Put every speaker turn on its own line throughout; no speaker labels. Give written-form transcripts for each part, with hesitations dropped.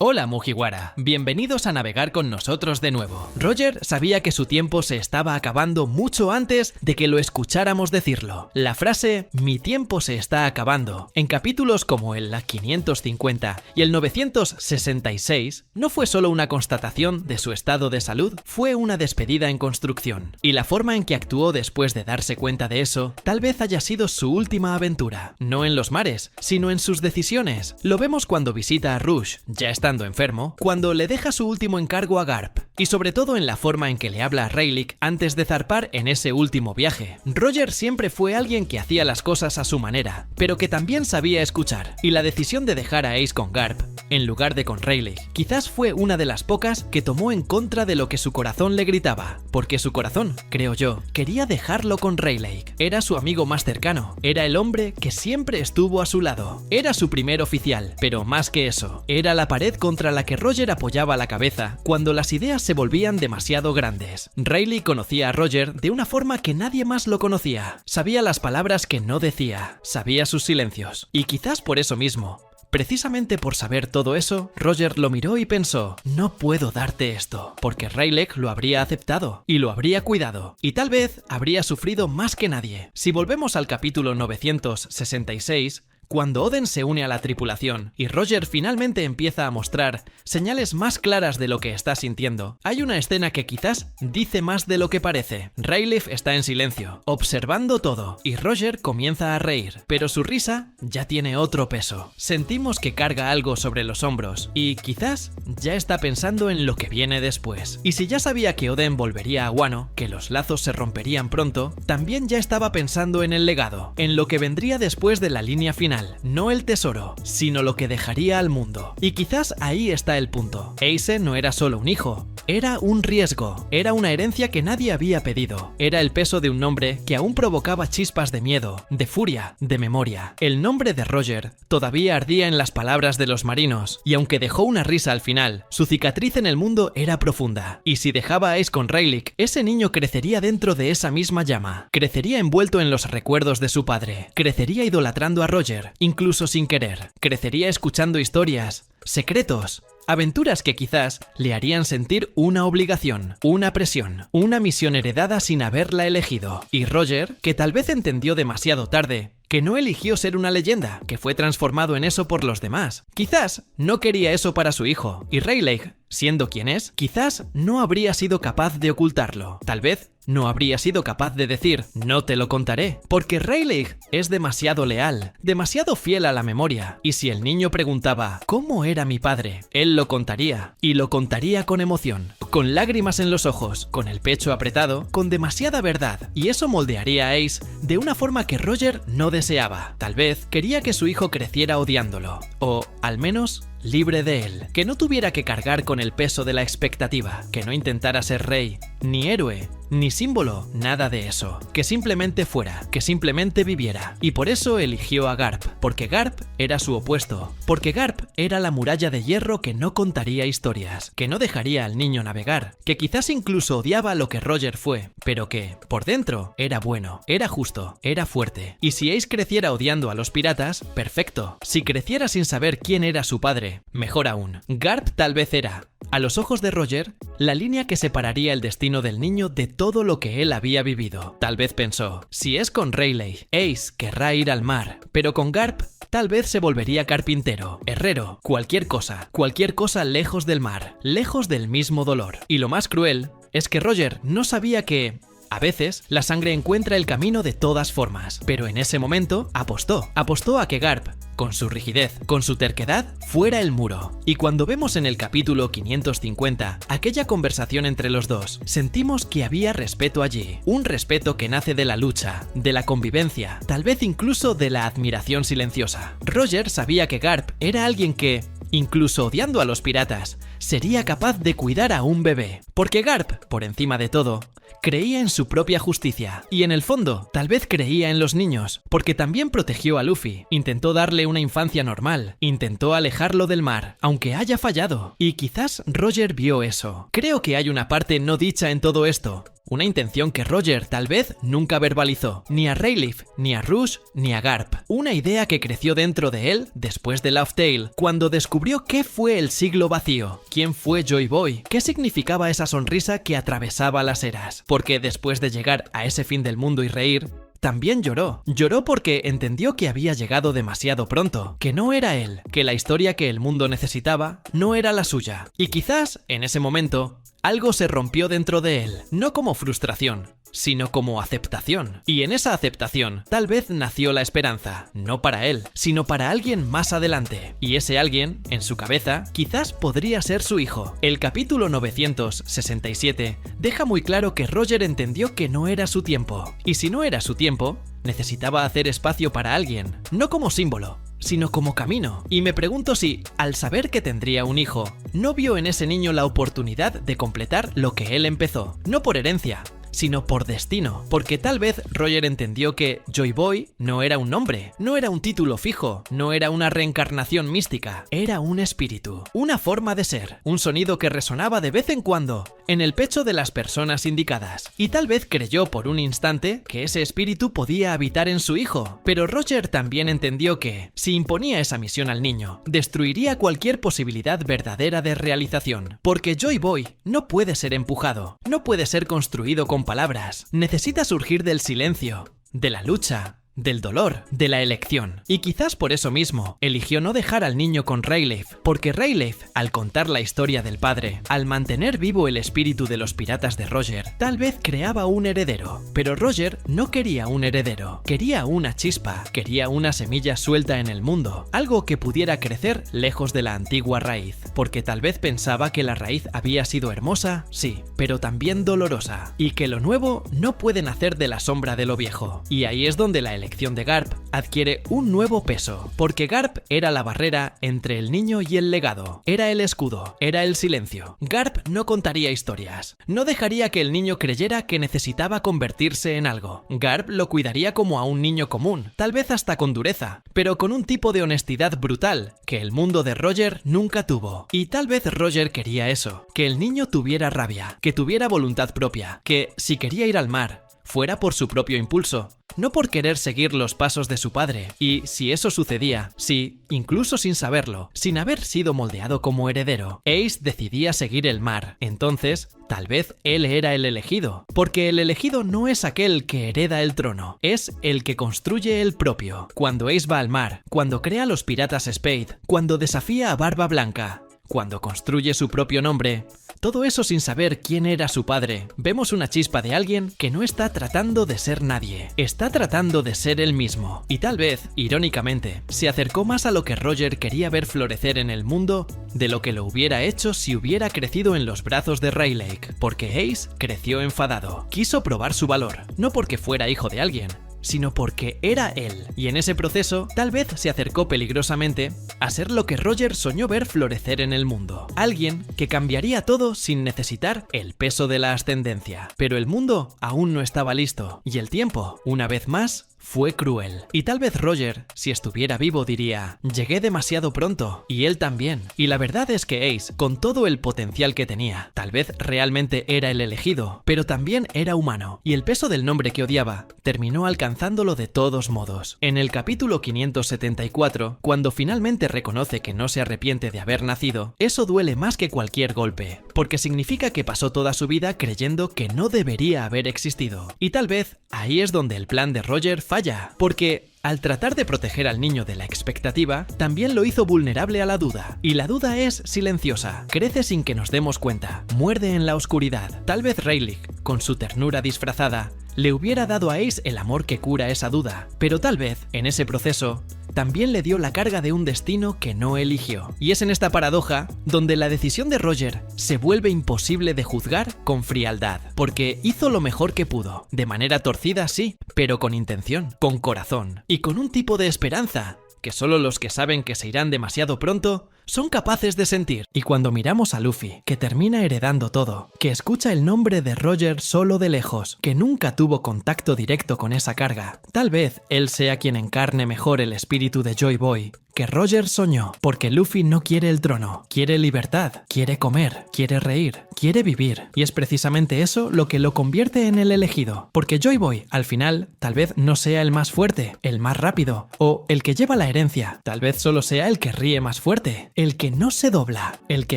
Hola Mugiwara, bienvenidos a navegar con nosotros de nuevo. Roger sabía que su tiempo se estaba acabando mucho antes de que lo escucháramos decirlo. La frase "mi tiempo se está acabando" en capítulos como el 550 y el 966 no fue solo una constatación de su estado de salud, fue una despedida en construcción. Y la forma en que actuó después de darse cuenta de eso tal vez haya sido su última aventura, no en los mares, sino en sus decisiones. Lo vemos cuando visita a Rouge, ya estando enfermo, cuando le deja su último encargo a Garp, y sobre todo en la forma en que le habla a Rayleigh antes de zarpar en ese último viaje. Roger siempre fue alguien que hacía las cosas a su manera, pero que también sabía escuchar, y la decisión de dejar a Ace con Garp, en lugar de con Rayleigh, quizás fue una de las pocas que tomó en contra de lo que su corazón le gritaba, porque su corazón, creo yo, quería dejarlo con Rayleigh. Era su amigo más cercano, era el hombre que siempre estuvo a su lado, era su primer oficial, pero más que eso, era la pared contra la que Roger apoyaba la cabeza cuando las ideas se volvían demasiado grandes. Rayleigh conocía a Roger de una forma que nadie más lo conocía. Sabía las palabras que no decía, sabía sus silencios. Y quizás por eso mismo, precisamente por saber todo eso, Roger lo miró y pensó: no puedo darte esto, porque Rayleigh lo habría aceptado y lo habría cuidado, y tal vez habría sufrido más que nadie. Si volvemos al capítulo 966, cuando Oden se une a la tripulación y Roger finalmente empieza a mostrar señales más claras de lo que está sintiendo, hay una escena que quizás dice más de lo que parece. Rayleigh está en silencio, observando todo, y Roger comienza a reír, pero su risa ya tiene otro peso. Sentimos que carga algo sobre los hombros, y quizás ya está pensando en lo que viene después. Y si ya sabía que Oden volvería a Wano, que los lazos se romperían pronto, también ya estaba pensando en el legado, en lo que vendría después de la línea final. No el tesoro, sino lo que dejaría al mundo. Y quizás ahí está el punto. Ace no era solo un hijo, era un riesgo, era una herencia que nadie había pedido, era el peso de un nombre que aún provocaba chispas de miedo, de furia, de memoria. El nombre de Roger todavía ardía en las palabras de los marinos, y aunque dejó una risa al final, su cicatriz en el mundo era profunda. Y si dejaba a Ace con Rayleigh, ese niño crecería dentro de esa misma llama, crecería envuelto en los recuerdos de su padre, crecería idolatrando a Roger, incluso sin querer, crecería escuchando historias, secretos, aventuras que quizás le harían sentir una obligación, una presión, una misión heredada sin haberla elegido. Y Roger, que tal vez entendió demasiado tarde, que no eligió ser una leyenda, que fue transformado en eso por los demás. Quizás no quería eso para su hijo, y Rayleigh, siendo quien es, quizás no habría sido capaz de ocultarlo. Tal vez no habría sido capaz de decir: no te lo contaré, porque Rayleigh es demasiado leal, demasiado fiel a la memoria, y si el niño preguntaba ¿cómo era mi padre?, él lo contaría, y lo contaría con emoción, con lágrimas en los ojos, con el pecho apretado, con demasiada verdad, y eso moldearía a Ace de una forma que Roger no deseaba. Tal vez quería que su hijo creciera odiándolo, o al menos libre de él, que no tuviera que cargar con el peso de la expectativa, que no intentara ser rey, ni héroe, ni símbolo, nada de eso, que simplemente fuera, que simplemente viviera. Y por eso eligió a Garp, porque Garp era su opuesto, porque Garp era la muralla de hierro que no contaría historias, que no dejaría al niño navegar, que quizás incluso odiaba lo que Roger fue, pero que, por dentro, era bueno, era justo, era fuerte. Y si Ace creciera odiando a los piratas, perfecto. Si creciera sin saber quién era su padre, mejor aún. Garp tal vez era, a los ojos de Roger, la línea que separaría el destino del niño de todo lo que él había vivido. Tal vez pensó: si es con Rayleigh, Ace querrá ir al mar, pero con Garp tal vez se volvería carpintero, herrero, cualquier cosa lejos del mar, lejos del mismo dolor. Y lo más cruel es que Roger no sabía que a veces la sangre encuentra el camino de todas formas, pero en ese momento apostó a que Garp, con su rigidez, con su terquedad, fuera el muro. Y cuando vemos en el capítulo 550 aquella conversación entre los dos, sentimos que había respeto allí, un respeto que nace de la lucha, de la convivencia, tal vez incluso de la admiración silenciosa. Roger sabía que Garp era alguien que, incluso odiando a los piratas, sería capaz de cuidar a un bebé, porque Garp, por encima de todo, creía en su propia justicia, y en el fondo, tal vez creía en los niños, porque también protegió a Luffy, intentó darle una infancia normal, intentó alejarlo del mar, aunque haya fallado, y quizás Roger vio eso. Creo que hay una parte no dicha en todo esto, Una intención que Roger tal vez nunca verbalizó, ni a Rayleigh, ni a Rush, ni a Garp. Una idea que creció dentro de él después de Laugh Tale, cuando descubrió qué fue el siglo vacío, quién fue Joy Boy, qué significaba esa sonrisa que atravesaba las eras. Porque después de llegar a ese fin del mundo y reír, también lloró. Lloró porque entendió que había llegado demasiado pronto, que no era él, que la historia que el mundo necesitaba no era la suya. Y quizás, en ese momento, algo se rompió dentro de él, no como frustración, sino como aceptación. Y en esa aceptación, tal vez nació la esperanza, no para él, sino para alguien más adelante. Y ese alguien, en su cabeza, quizás podría ser su hijo. El capítulo 967 deja muy claro que Roger entendió que no era su tiempo. Y si no era su tiempo, necesitaba hacer espacio para alguien, no como símbolo, sino como camino. Y me pregunto si, al saber que tendría un hijo, no vio en ese niño la oportunidad de completar lo que él empezó, no por herencia, sino por destino, porque tal vez Roger entendió que Joy Boy no era un nombre, no era un título fijo, no era una reencarnación mística, era un espíritu, una forma de ser, un sonido que resonaba de vez en cuando en el pecho de las personas indicadas, y tal vez creyó por un instante que ese espíritu podía habitar en su hijo, pero Roger también entendió que, si imponía esa misión al niño, destruiría cualquier posibilidad verdadera de realización, porque Joy Boy no puede ser empujado, no puede ser construido con palabras, necesita surgir del silencio, de la lucha, del dolor, de la elección. Y quizás por eso mismo eligió no dejar al niño con Rayleigh, porque Rayleigh, al contar la historia del padre, al mantener vivo el espíritu de los piratas de Roger, tal vez creaba un heredero. Pero Roger no quería un heredero, quería una chispa, quería una semilla suelta en el mundo, algo que pudiera crecer lejos de la antigua raíz, porque tal vez pensaba que la raíz había sido hermosa, sí, pero también dolorosa, y que lo nuevo no puede nacer de la sombra de lo viejo. Y ahí es donde la elección de Garp adquiere un nuevo peso, porque Garp era la barrera entre el niño y el legado, era el escudo, era el silencio. Garp no contaría historias, no dejaría que el niño creyera que necesitaba convertirse en algo. Garp lo cuidaría como a un niño común, tal vez hasta con dureza, pero con un tipo de honestidad brutal que el mundo de Roger nunca tuvo. Y tal vez Roger quería eso, que el niño tuviera rabia, que tuviera voluntad propia, que si quería ir al mar, fuera por su propio impulso, no por querer seguir los pasos de su padre. Y si eso sucedía, si, incluso sin saberlo, sin haber sido moldeado como heredero, Ace decidía seguir el mar, entonces, tal vez él era el elegido. Porque el elegido no es aquel que hereda el trono, es el que construye el propio. Cuando Ace va al mar, cuando crea los piratas Spade, cuando desafía a Barba Blanca, cuando construye su propio nombre, todo eso sin saber quién era su padre, vemos una chispa de alguien que no está tratando de ser nadie, está tratando de ser él mismo. Y tal vez, irónicamente, se acercó más a lo que Roger quería ver florecer en el mundo de lo que lo hubiera hecho si hubiera crecido en los brazos de Rayleigh, porque Ace creció enfadado, quiso probar su valor, no porque fuera hijo de alguien, sino porque era él. Y en ese proceso, tal vez se acercó peligrosamente a ser lo que Roger soñó ver florecer en el mundo. Alguien que cambiaría todo sin necesitar el peso de la ascendencia. Pero el mundo aún no estaba listo, y el tiempo, una vez más, fue cruel. Y tal vez Roger, si estuviera vivo, diría: llegué demasiado pronto, y él también. Y la verdad es que Ace, con todo el potencial que tenía, tal vez realmente era el elegido, pero también era humano, y el peso del nombre que odiaba terminó alcanzándolo de todos modos. En el capítulo 574, cuando finalmente reconoce que no se arrepiente de haber nacido, eso duele más que cualquier golpe, porque significa que pasó toda su vida creyendo que no debería haber existido. Y tal vez ahí es donde el plan de Roger falla, porque al tratar de proteger al niño de la expectativa, también lo hizo vulnerable a la duda. Y la duda es silenciosa, crece sin que nos demos cuenta, muerde en la oscuridad. Tal vez Rayleigh, con su ternura disfrazada, le hubiera dado a Ace el amor que cura esa duda, pero tal vez, en ese proceso, también le dio la carga de un destino que no eligió. Y es en esta paradoja donde la decisión de Roger se vuelve imposible de juzgar con frialdad, porque hizo lo mejor que pudo, de manera torcida sí, pero con intención, con corazón y con un tipo de esperanza que solo los que saben que se irán demasiado pronto son capaces de sentir. Y cuando miramos a Luffy, que termina heredando todo, que escucha el nombre de Roger solo de lejos, que nunca tuvo contacto directo con esa carga, tal vez él sea quien encarne mejor el espíritu de Joy Boy que Roger soñó, porque Luffy no quiere el trono, quiere libertad, quiere comer, quiere reír, quiere vivir, y es precisamente eso lo que lo convierte en el elegido, porque Joy Boy, al final, tal vez no sea el más fuerte, el más rápido, o el que lleva la herencia, tal vez solo sea el que ríe más fuerte, el que no se dobla, el que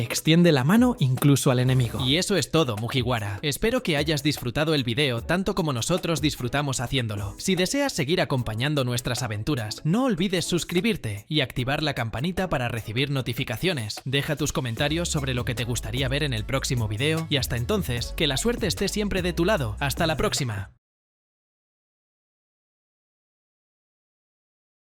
extiende la mano incluso al enemigo. Y eso es todo, Mugiwara. Espero que hayas disfrutado el video tanto como nosotros disfrutamos haciéndolo. Si deseas seguir acompañando nuestras aventuras, no olvides suscribirte y activar la campanita para recibir notificaciones. Deja tus comentarios sobre lo que te gustaría ver en el próximo video y hasta entonces, que la suerte esté siempre de tu lado. ¡Hasta la próxima!